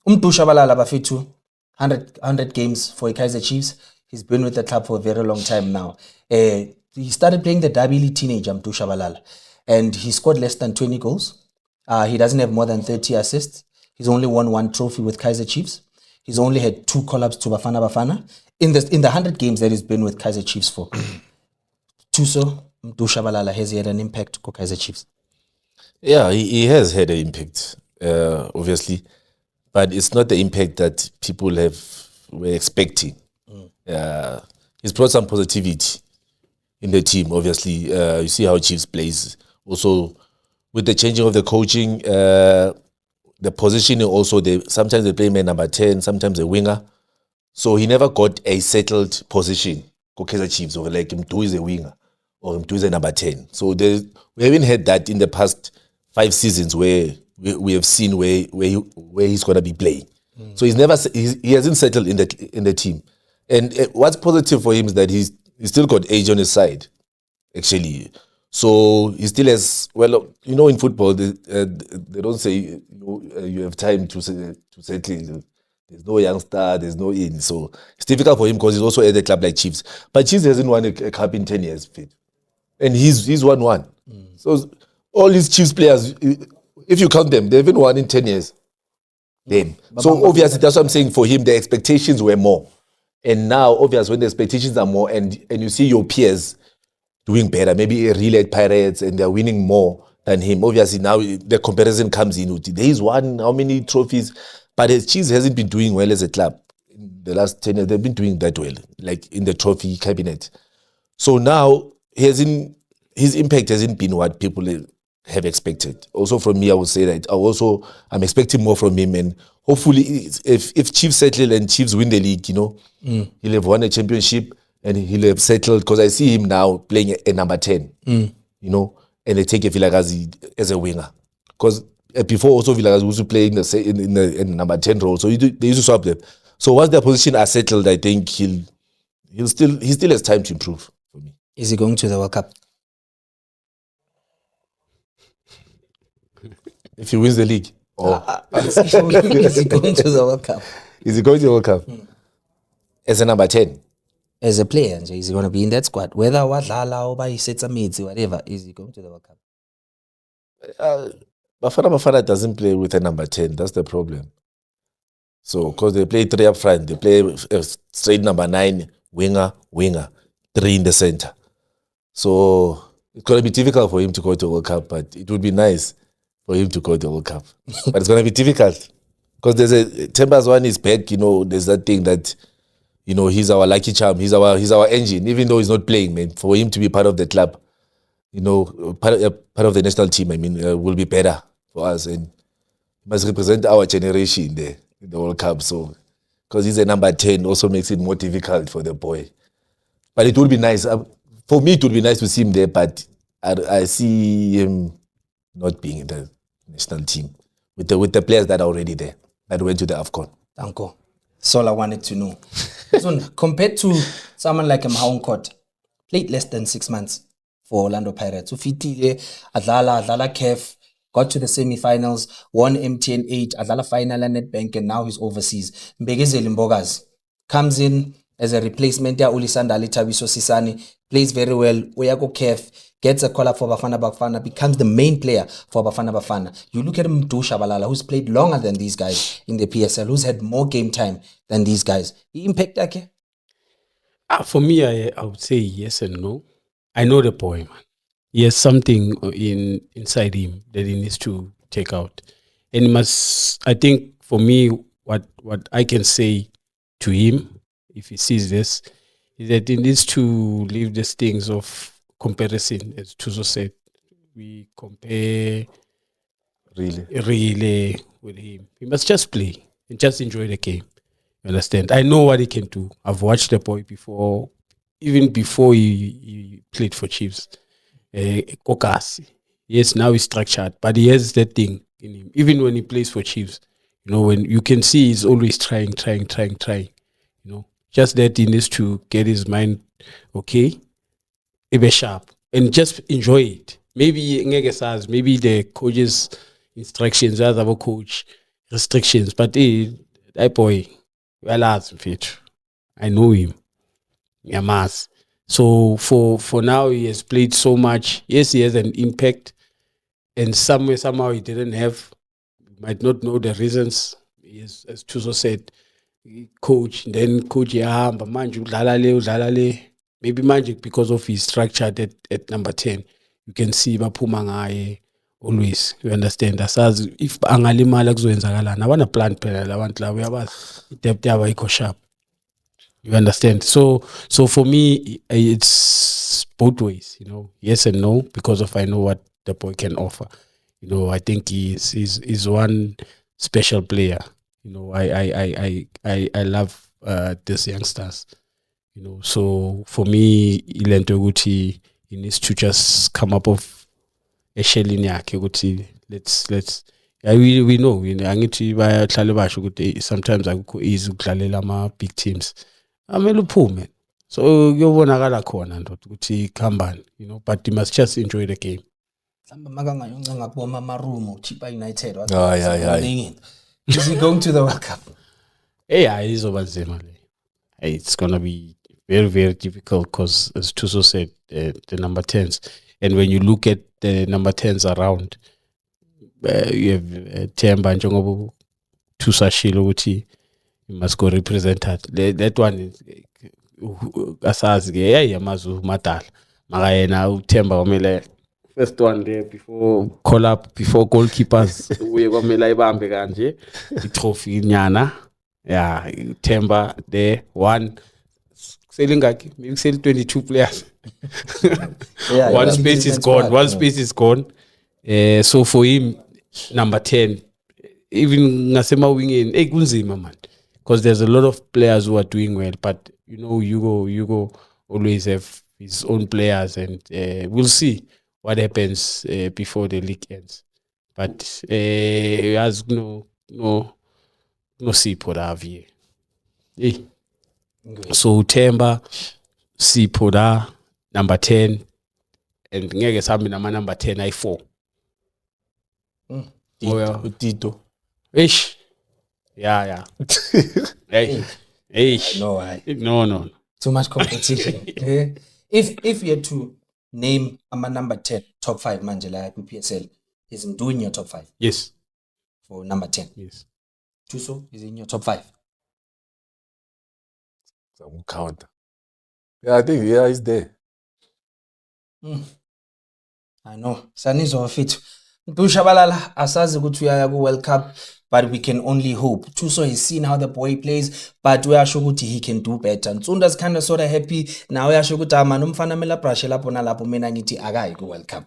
Shabalala bafethu 100 games for Kaizer Chiefs. He's been with the club for a very long time now. He started playing the Derby League teenager, Shabalala, and he scored less than 20 goals. He doesn't have more than 30 assists. He's only won one trophy with Kaizer Chiefs. He's only had 2 call-ups to Bafana Bafana in the 100 games that he's been with Kaizer Chiefs for. Thuso Shabalala, has he had an impact on Kaizer Chiefs? Yeah, he has had an impact, obviously, but it's not the impact that people were expecting. He's brought some positivity in the team. Obviously, you see how Chiefs plays. Also, with the changing of the coaching, the positioning also, sometimes they play man number 10, sometimes a winger. So he never got a settled position. Kaizer Chiefs, or like Mdu is a winger, or Mdu is a number 10. So we haven't had that in the past 5 seasons where we have seen where he's going to be playing. So he hasn't settled in the team. And what's positive for him is that he's still got age on his side, actually. So he still has, well, in football, they don't say you have time to settle. There's no youngster, there's no in. So it's difficult for him because he's also at a club like Chiefs. But Chiefs hasn't won a cup in 10 years. And he's won one. So all these Chiefs players, if you count them, they haven't won in 10 years. Them. So obviously, that's what I'm saying. For him, the expectations were more. And now, obviously, when the expectations are more and you see your peers doing better, maybe a relay Pirates, and they're winning more than him, obviously now the comparison comes in. He's won how many trophies? But his Chiefs hasn't been doing well as a club. In the last 10 years, they've been doing that well, like in the trophy cabinet. So now, his impact hasn't been what people have expected. Also from me, I would say that I'm expecting more from him, and hopefully if Chiefs settle and Chiefs win the league, he'll have won a championship and he'll have settled, because I see him now playing a number 10, and they take a Vilakazi as a winger. Because before also Vilakazi used to play in the number 10 role, so they used to swap them. So once their position are settled, I think he still has time to improve for me. Is he going to the World Cup? If he wins the league. Is he going to the World Cup? Is he going to the World Cup? As a number 10? As a player, is he going to be in that squad? Whether Wadlala or he sets a mid, whatever, is he going to the World Cup? Bafana doesn't play with a number 10. That's the problem. So, because they play 3 up front, they play straight number 9, winger, 3 in the center. So, it's going to be difficult for him to go to the World Cup, but it would be nice for him to go to the World Cup. But it's going to be difficult. Because Thembas one is back, there's that thing that, he's our lucky charm, he's our engine, even though he's not playing, man. For him to be part of the club, part of the national team, will be better for us, and he must represent our generation there in the World Cup. So, because he's a number 10, also makes it more difficult for the boy. But it would be nice. For me, it would be nice to see him there, but I see him not being in the national team with the players that are already there, that went to the AFCON. Thank you. That's all I wanted to know. So, compared to someone like Mhaonkot, played less than 6 months for Orlando Pirates. Ufitile, Adlala Kef, got to the semi-finals, won MTN 8, Adlala final and Nedbank, and now he's overseas. Mbegezeli Mbogazi comes in as a replacement. Ulisanda Alitabiso Sisani plays very well. Oyako Kef gets a call-up for Bafana Bafana, becomes the main player for Bafana Bafana. You look at Mdu Shabalala, who's played longer than these guys in the PSL, who's had more game time than these guys. He impact Ake? For me, I would say yes and no. I know the boy, man. He has something inside him that he needs to take out. And he must, I think for me, what I can say to him, if he sees this, is that he needs to leave these things of comparison, as Thuso said. We compare really with him. He must just play and just enjoy the game. You understand? I know what he can do. I've watched the boy before, even before he played for Chiefs. Kokasi. Yes, now he's structured, but he has that thing in him. Even when he plays for Chiefs, when you can see he's always trying. Just that he needs to get his mind okay, be sharp, and just enjoy it. Maybe the coach's instructions, as our coach, restrictions. But that boy, uyalazi mfethu. I know him. Yamas. So for now, he has played so much. Yes, he has an impact, and somehow he didn't have. You might not know the reasons. Yes, as Tuso said, coach, then coach yahamba manje udlala le. Maybe Magic because of his structure at number 10. You can see baphuma ngaye always. You understand? Asazi if angalimala kuzoyenzakalana. Abana plan phela labantu labo uyabazi. Depth yabo ayikho sharp. You understand? So for me, it's both ways, yes and no, because of I know what the boy can offer. I think he's one special player. I love these youngsters. So for me, ilento ukuthi he needs to just come up of a shelling yakhe ukuthi let's we know angithi bayahlale basho ukuthi sometimes akukho easy ukudlalela ama big teams. Amele uphume. So kuyobonakala khona ndoda ukuthi khambani, but you must just enjoy the game. Mhlawumbe makangayoncenga kuboma amaroom Chipa United. Is he going to the World Cup? Izoba nzima le. It's going to be very, very difficult because, as Tuso said, the number 10s. And when you look at the number 10s around, you have Themba njengoba Tuso ashilo ukuthi you must go represented. That one is asazi ke yamazu madala. Maka yena uThemba kwamele first one there before call up before goalkeepers uye kwamela ibambe kanje itrophy nyana. Yeah, Themba there one selling maybe sell 22 players. One space is gone. One space is gone. So for him, number 10, even ngasema winging, kunzima man, because there's a lot of players who are doing well. But Hugo always have his own players, and we'll see what happens before the league ends. But he has no Sipho Davie. So Themba, Sipho number 10, and ngeke sambi nama number 10 i4. Tito. Ish. Yeah. Hey. No. Too much competition. Okay. If you had to name a number 10 top 5 Manjela PPSL, is in doing your top 5? Yes. For number 10. Yes. Tuso is in your top 5. Some counter. Yeah, I think he's there. I know. Sanizo fit. Shabalala asazi ukuthi uyaya ku World Cup, but we can only hope. Tuso has seen how the boy plays, but uyasho ukuthi he can do better. Nsonda's kind of sort of happy now. Uyasho ukuthi man umfana mela brush lapho nalapho mina ngithi akayi ku World Cup.